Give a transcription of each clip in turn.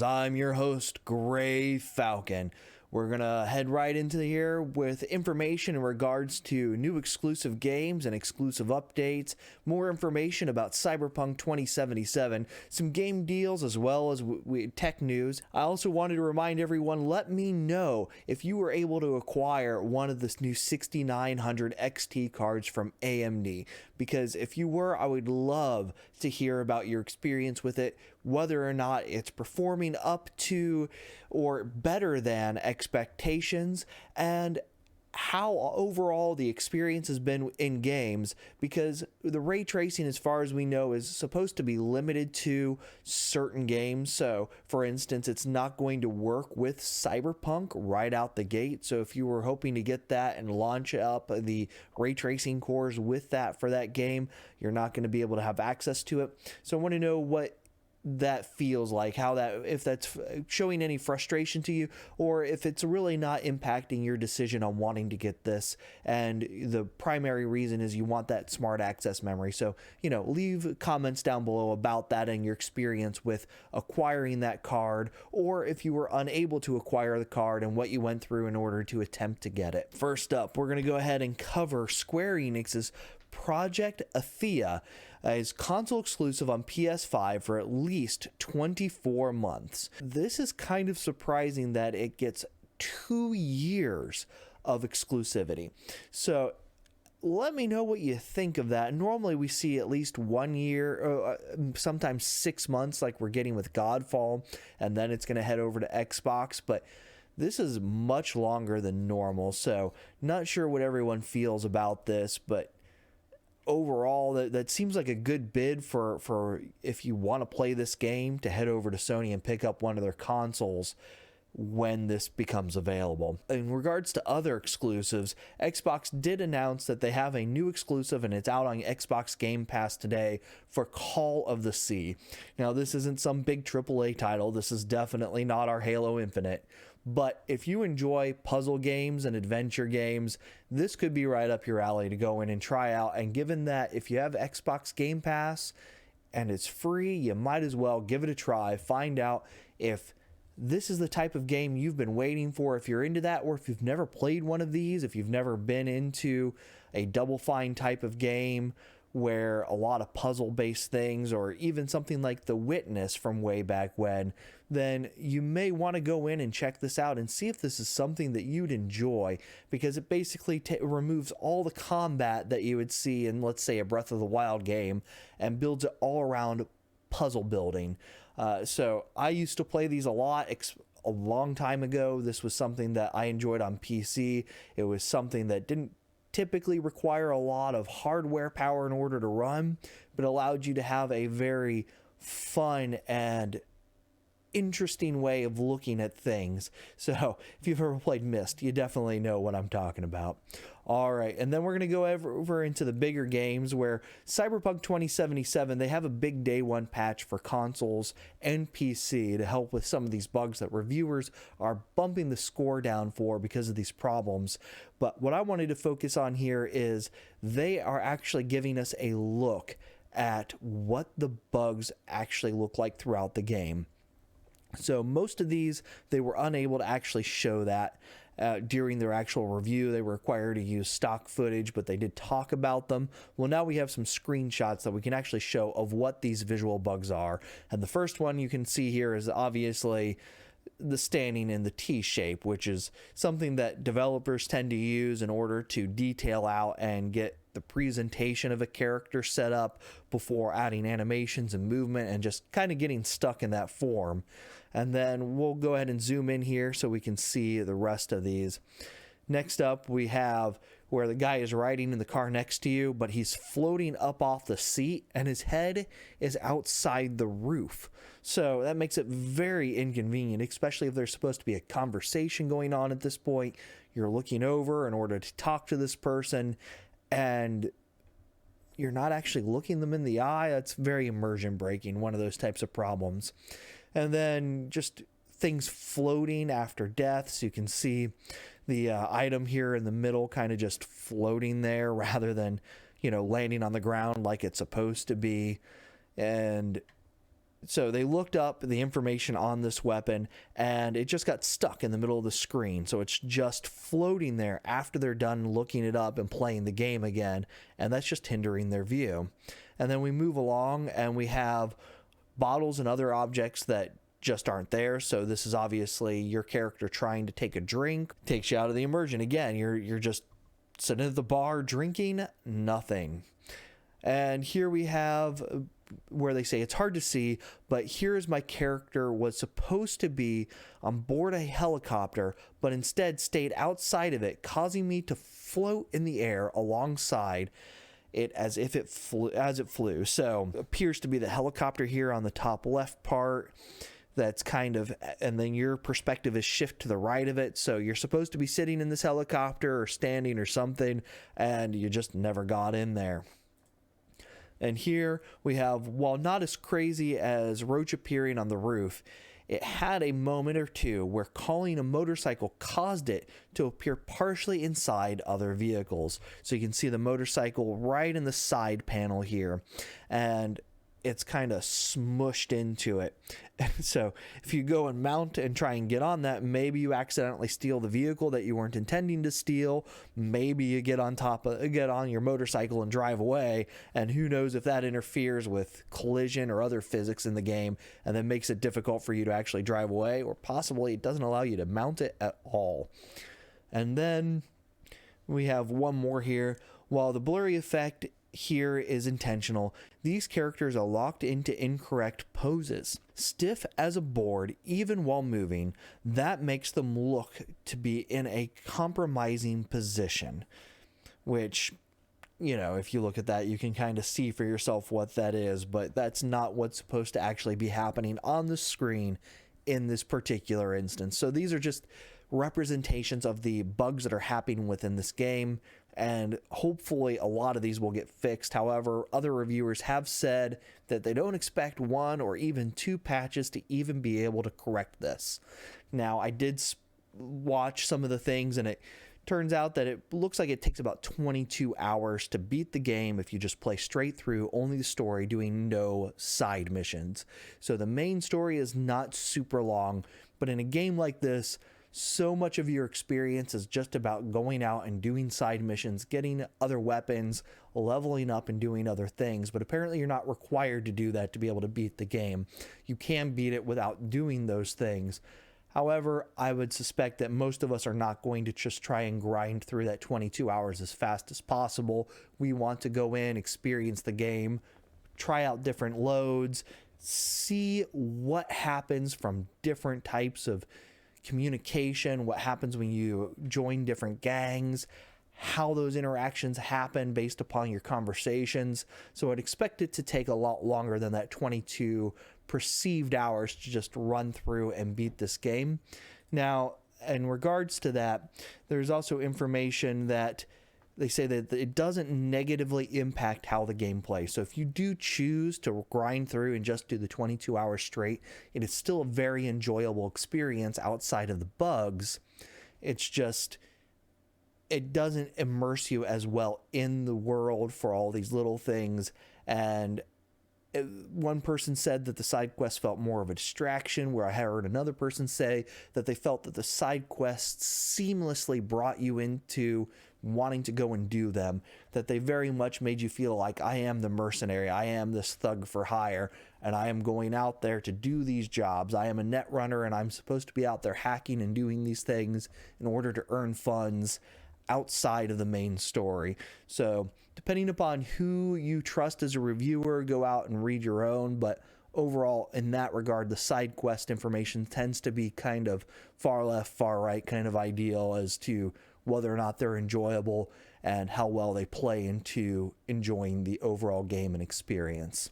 I'm your host, Gray Falcon. We're going to head right into here with information in regards to new exclusive games and exclusive updates, more information about Cyberpunk 2077, some game deals, as well as tech news. I also wanted to remind everyone, let me know if you were able to acquire one of the new 6900 XT cards from AMD, because if you were, I would love to hear about your experience with it, whether or not it's performing up to or better than expectations, and how overall the experience has been in games, because the ray tracing, as far as we know, is supposed to be limited to certain games. So for instance, it's not going to work with Cyberpunk right out the gate. So if you were hoping to get that and launch up the ray tracing cores with that for that game, you're not going to be able to have access to it. So I want to know what that feels like, how that, if that's showing any frustration to you, or if it's really not impacting your decision on wanting to get this, and the primary reason is you want that smart access memory. So leave comments down below about that and your experience with acquiring that card, or if you were unable to acquire the card and what you went through in order to attempt to get it. First up, we're going to go ahead and cover Square Enix's Project Athia is console exclusive on PS5 for at least 24 months. This is kind of surprising that it gets 2 years of exclusivity. So let me know what you think of that. Normally we see at least 1 year, sometimes 6 months, like we're getting with Godfall, and then it's going to head over to Xbox, but this is much longer than normal. So not sure what everyone feels about this, but overall, that seems like a good bid for if you want to play this game, to head over to Sony and pick up one of their consoles when this becomes available. In regards to other exclusives, Xbox did announce that they have a new exclusive, and it's out on Xbox Game Pass today, for Call of the Sea. Now, this isn't some big AAA title. This is definitely not our Halo Infinite. But if you enjoy puzzle games and adventure games, this could be right up your alley to go in and try out. And given that if you have Xbox Game Pass and it's free, you might as well give it a try. Find out if this is the type of game you've been waiting for, if you're into that, or if you've never played one of these, if you've never been into a Double Fine type of game where a lot of puzzle-based things, or even something like The Witness from way back when, then you may want to go in and check this out and see if this is something that you'd enjoy, because it basically removes all the combat that you would see in, let's say, a Breath of the Wild game, and builds it all around puzzle building. So I used to play these a lot a long time ago. This was something that I enjoyed on PC. It was something that didn't typically require a lot of hardware power in order to run, but allowed you to have a very fun and interesting way of looking at things. So if you've ever played Myst, you definitely know what I'm talking about. All right, and then we're going to go over into the bigger games, where Cyberpunk 2077, they have a big day one patch for consoles and PC to help with some of these bugs that reviewers are bumping the score down for because of these problems. But what I wanted to focus on here is they are actually giving us a look at what the bugs actually look like throughout the game. So most of these, they were unable to actually show that during their actual review. They were required to use stock footage, but they did talk about them. Well, now we have some screenshots that we can actually show of what these visual bugs are. And the first one you can see here is obviously the standing in the T shape, which is something that developers tend to use in order to detail out and get the presentation of a character set up before adding animations and movement, and just kind of getting stuck in that form. And then we'll go ahead and zoom in here so we can see the rest of these. Next up, we have where the guy is riding in the car next to you, but he's floating up off the seat and his head is outside the roof. So that makes it very inconvenient, especially if there's supposed to be a conversation going on at this point. You're looking over in order to talk to this person, and you're not actually looking them in the eye. That's very immersion breaking, one of those types of problems. And then just things floating after death. So you can see the item here in the middle kind of just floating there rather than, landing on the ground like it's supposed to be. And So they looked up the information on this weapon and it just got stuck in the middle of the screen. So it's just floating there after they're done looking it up and playing the game again. And that's just hindering their view. And then we move along and we have bottles and other objects that just aren't there. So this is obviously your character trying to take a drink, takes you out of the immersion. Again, you're just sitting at the bar drinking, nothing. And here we have where they say it's hard to see, but here's my character was supposed to be on board a helicopter, but instead stayed outside of it, causing me to float in the air alongside it as if it flew. So appears to be the helicopter here on the top left part. That's kind of, and then your perspective is shift to the right of it. So you're supposed to be sitting in this helicopter or standing or something, and you just never got in there. And here we have, while not as crazy as Roach appearing on the roof, it had a moment or two where calling a motorcycle caused it to appear partially inside other vehicles. So you can see the motorcycle right in the side panel here, and it's kind of smushed into it. So if you go and mount and try and get on that, maybe you accidentally steal the vehicle that you weren't intending to steal. Maybe you get on your motorcycle and drive away, and who knows if that interferes with collision or other physics in the game and then makes it difficult for you to actually drive away, or possibly it doesn't allow you to mount it at all. And then we have one more here. While the blurry effect here is intentional, these characters are locked into incorrect poses. Stiff as a board, even while moving, that makes them look to be in a compromising position. Which, if you look at that, you can kind of see for yourself what that is, but that's not what's supposed to actually be happening on the screen in this particular instance. So these are just representations of the bugs that are happening within this game, and hopefully a lot of these will get fixed. However, other reviewers have said that they don't expect 1 or even 2 patches to even be able to correct this. Now, I did watch some of the things, and it turns out that it looks like it takes about 22 hours to beat the game if you just play straight through only the story, doing no side missions. So the main story is not super long, but in a game like this, so much of your experience is just about going out and doing side missions, getting other weapons, leveling up, and doing other things. But apparently you're not required to do that to be able to beat the game. You can beat it without doing those things. However, I would suspect that most of us are not going to just try and grind through that 22 hours as fast as possible. We want to go in, experience the game, try out different loads, see what happens from different types of communication, what happens when you join different gangs, how those interactions happen based upon your conversations. So I'd expect it to take a lot longer than that 22 perceived hours to just run through and beat this game. Now, in regards to that, there's also information that they say that it doesn't negatively impact how the game plays. So if you do choose to grind through and just do the 22 hours straight, it is still a very enjoyable experience outside of the bugs. It's just, it doesn't immerse you as well in the world for all these little things. And one person said that the side quests felt more of a distraction, where I heard another person say that they felt that the side quests seamlessly brought you into wanting to go and do them, that they very much made you feel like, I am the mercenary, I am this thug for hire, and I am going out there to do these jobs. I am a net runner, and I'm supposed to be out there hacking and doing these things in order to earn funds outside of the main story. So depending upon who you trust as a reviewer, go out and read your own, but overall, in that regard, the side quest information tends to be kind of far left, far right kind of ideal as to whether or not they're enjoyable and how well they play into enjoying the overall game and experience.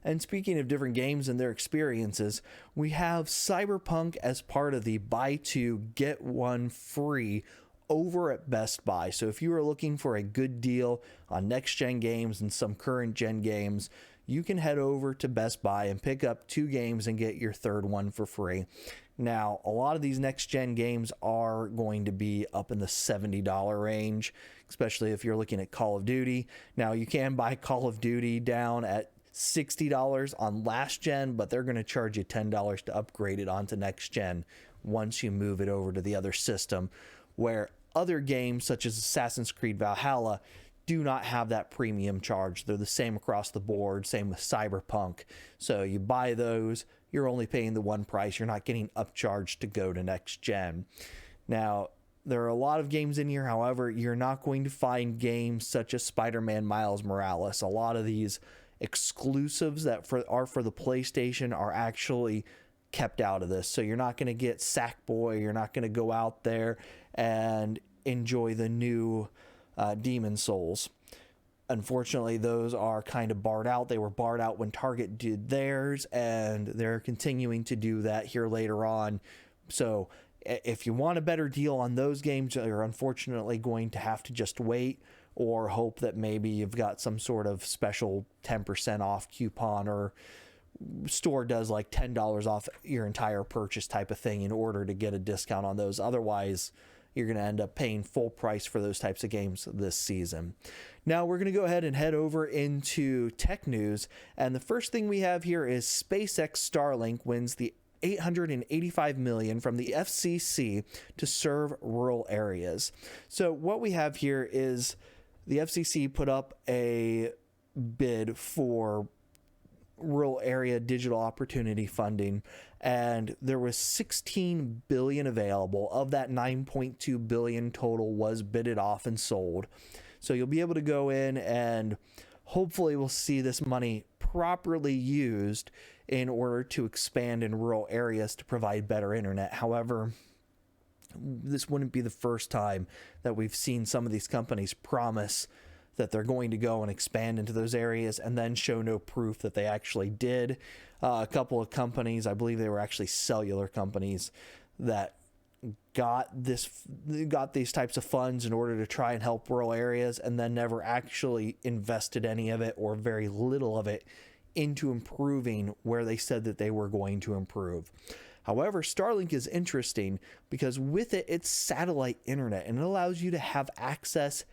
And speaking of different games and their experiences, we have Cyberpunk as part of the buy two, get one free over at Best Buy. So if you are looking for a good deal on next-gen games and some current-gen games, you can head over to Best Buy and pick up 2 games and get your third one for free. Now, a lot of these next-gen games are going to be up in the $70 range, especially if you're looking at Call of Duty. Now, you can buy Call of Duty down at $60 on last gen, but they're going to charge you $10 to upgrade it onto next gen once you move it over to the other system, where other games such as Assassin's Creed Valhalla do not have that premium charge. They're the same across the board, same with Cyberpunk. So you buy those, you're only paying the one price. You're not getting upcharged to go to next gen. Now, there are a lot of games in here. However, you're not going to find games such as Spider-Man Miles Morales. A lot of these exclusives that are for the PlayStation are actually kept out of this. So you're not going to get Sackboy. You're not going to go out there and enjoy the new Demon Souls. Unfortunately, those are kind of barred out. They were barred out when Target did theirs, and they're continuing to do that here later on. So if you want a better deal on those games, you're unfortunately going to have to just wait or hope that maybe you've got some sort of special 10% off coupon, or store does like $10 off your entire purchase type of thing in order to get a discount on those. Otherwise, you're going to end up paying full price for those types of games this season. Now we're going to go ahead and head over into tech news. And the first thing we have here is SpaceX Starlink wins the $885 million from the FCC to serve rural areas. So what we have here is the FCC put up a bid for rural area digital opportunity funding, and there was 16 billion available. Of that, 9.2 billion total was bidded off and sold. So you'll be able to go in and hopefully we'll see this money properly used in order to expand in rural areas to provide better internet. However, this wouldn't be the first time that we've seen some of these companies promise that they're going to go and expand into those areas and then show no proof that they actually did. A couple of companies, I believe they were actually cellular companies, that got these types of funds in order to try and help rural areas, and then never actually invested any of it or very little of it into improving where they said that they were going to improve. However, Starlink is interesting because with it, it's satellite internet, and it allows you to have access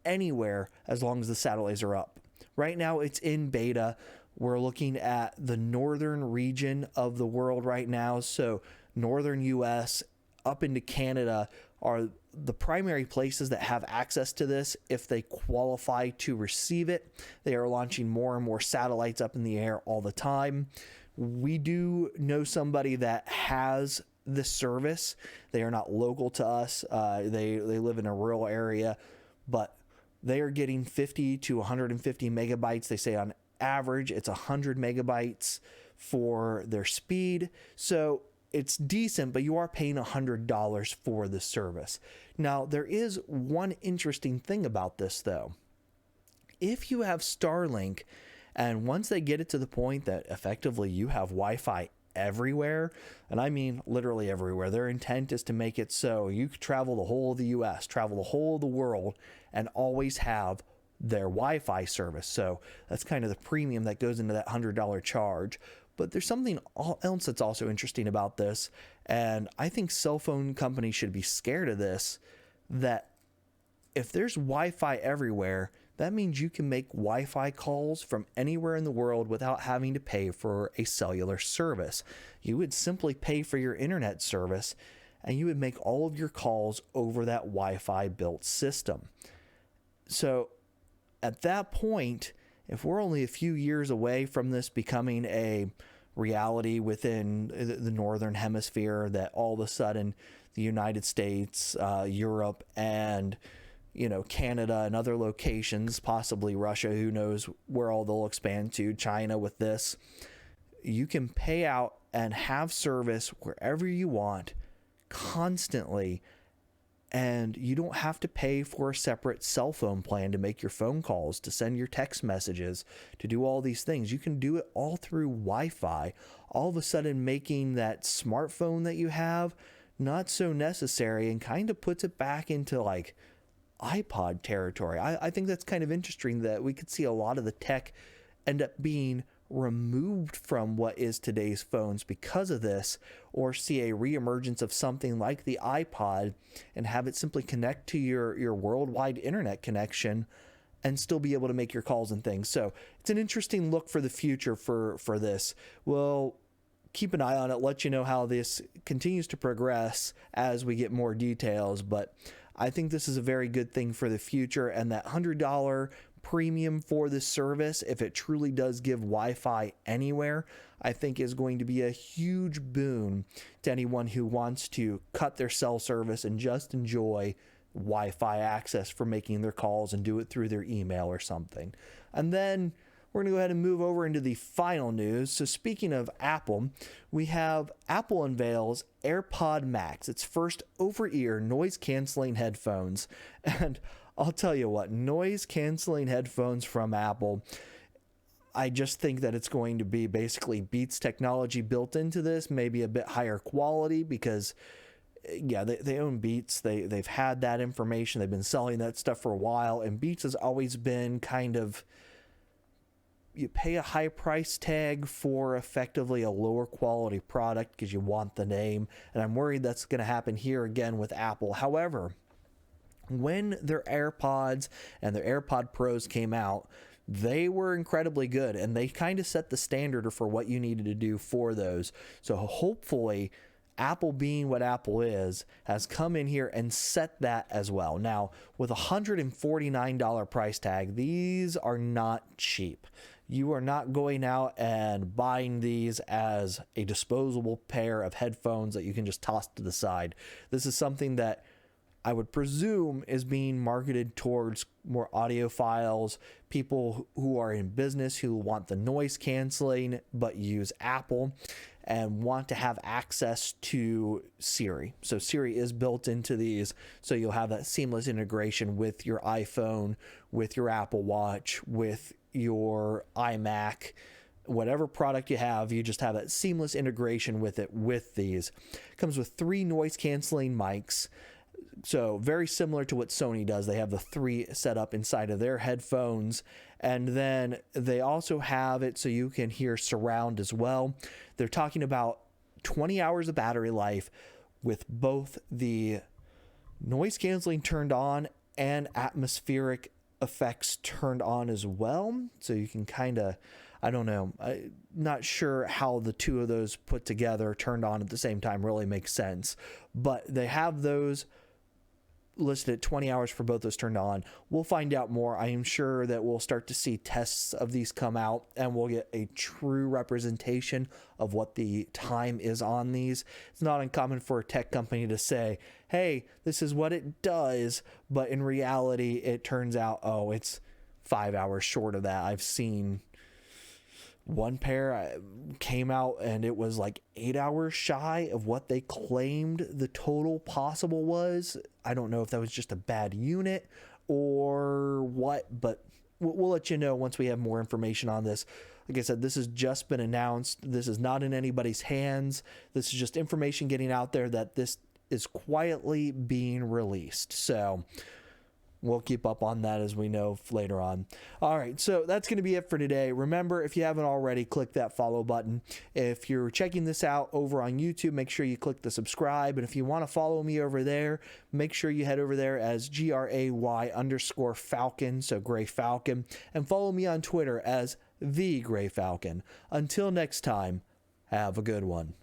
anywhere as long as the satellites are up. Right now it's in beta. We're looking at the northern region of the world right now. So northern US up into Canada are the primary places that have access to this if they qualify to receive it. They are launching more and more satellites up in the air all the time. We do know somebody that has this service. They are not local to us. They live in a rural area, but they are getting 50 to 150 megabytes. They say on average it's 100 megabytes for their speed. So it's decent, but you are paying $100 for the service. Now, there is one interesting thing about this, though. If you have Starlink, and once they get it to the point that effectively you have Wi-Fi everywhere, and I mean literally everywhere, their intent is to make it so you could travel the whole of the US, travel the whole of the world, and always have their Wi-Fi service. So that's kind of the premium that goes into that $100 charge. But there's something else that's also interesting about this, and I think cell phone companies should be scared of this, that if there's Wi-Fi everywhere, that means you can make Wi-Fi calls from anywhere in the world without having to pay for a cellular service. You would simply pay for your internet service, and you would make all of your calls over that Wi-Fi built system. So at that point, if we're only a few years away from this becoming a reality within the Northern Hemisphere, that all of a sudden the United States, Europe, and Canada and other locations, possibly Russia, who knows where all they'll expand to, China with this, you can pay out and have service wherever you want constantly, and you don't have to pay for a separate cell phone plan to make your phone calls, to send your text messages, to do all these things. You can do it all through Wi-Fi, all of a sudden making that smartphone that you have not so necessary, and kind of puts it back into like iPod territory. I think that's kind of interesting that we could see a lot of the tech end up being removed from what is today's phones because of this, or see a reemergence of something like the iPod and have it simply connect to your worldwide internet connection and still be able to make your calls and things. So it's an interesting look for the future for this. We'll keep an eye on it, let you know how this continues to progress as we get more details. But I think this is a very good thing for the future, and that $100 premium for this service, if it truly does give Wi-Fi anywhere, I think is going to be a huge boon to anyone who wants to cut their cell service and just enjoy Wi-Fi access for making their calls and do it through their email or something. And then we're going to go ahead and move over into the final news. So speaking of Apple, we have Apple unveils Airpod Max, its first over-ear noise-canceling headphones. And I'll tell you what, noise-canceling headphones from Apple, I just think that it's going to be basically Beats technology built into this, maybe a bit higher quality because, yeah, they own Beats. They've had that information. They've been selling that stuff for a while, and Beats has always been kind of, you pay a high price tag for effectively a lower quality product because you want the name, and I'm worried that's going to happen here again with Apple. However, when their AirPods and their AirPod Pros came out, they were incredibly good, and they kind of set the standard for what you needed to do for those. So hopefully Apple, being what Apple is, has come in here and set that as well. Now, with a $149 price tag, these are not cheap. You are not going out and buying these as a disposable pair of headphones that you can just toss to the side. This is something that I would presume is being marketed towards more audiophiles, people who are in business who want the noise canceling but use Apple and want to have access to Siri. So Siri is built into these, so you'll have that seamless integration with your iPhone, with your Apple Watch, with your iMac. Whatever product you have, you just have that seamless integration with it with these. It comes with 3 noise canceling mics. So very similar to what Sony does. They have the 3 set up inside of their headphones, and then they also have it so you can hear surround as well. They're talking about 20 hours of battery life with both the noise canceling turned on and atmospheric effects turned on as well. So you can kind of, I don't know, I'm not sure how the two of those put together turned on at the same time really makes sense, but they have those listed at 20 hours for both those turned on. We'll find out more. I am sure that we'll start to see tests of these come out, and we'll get a true representation of what the time is on these. It's not uncommon for a tech company to say, hey, this is what it does, but in reality, it turns out, oh, it's 5 hours short of that. I've seen one pair came out and it was like 8 hours shy of what they claimed the total possible was. I don't know if that was just a bad unit or what, but we'll let you know once we have more information on this. Like I said, this has just been announced. This is not in anybody's hands. This is just information getting out there that this is quietly being released. So we'll keep up on that as we know later on. All right, so that's going to be it for today. Remember, if you haven't already, click that follow button. If you're checking this out over on YouTube, make sure you click the subscribe. And if you want to follow me over there, make sure you head over there as GRAY_Falcon, so Gray Falcon, and follow me on Twitter as the Gray Falcon. Until next time, have a good one.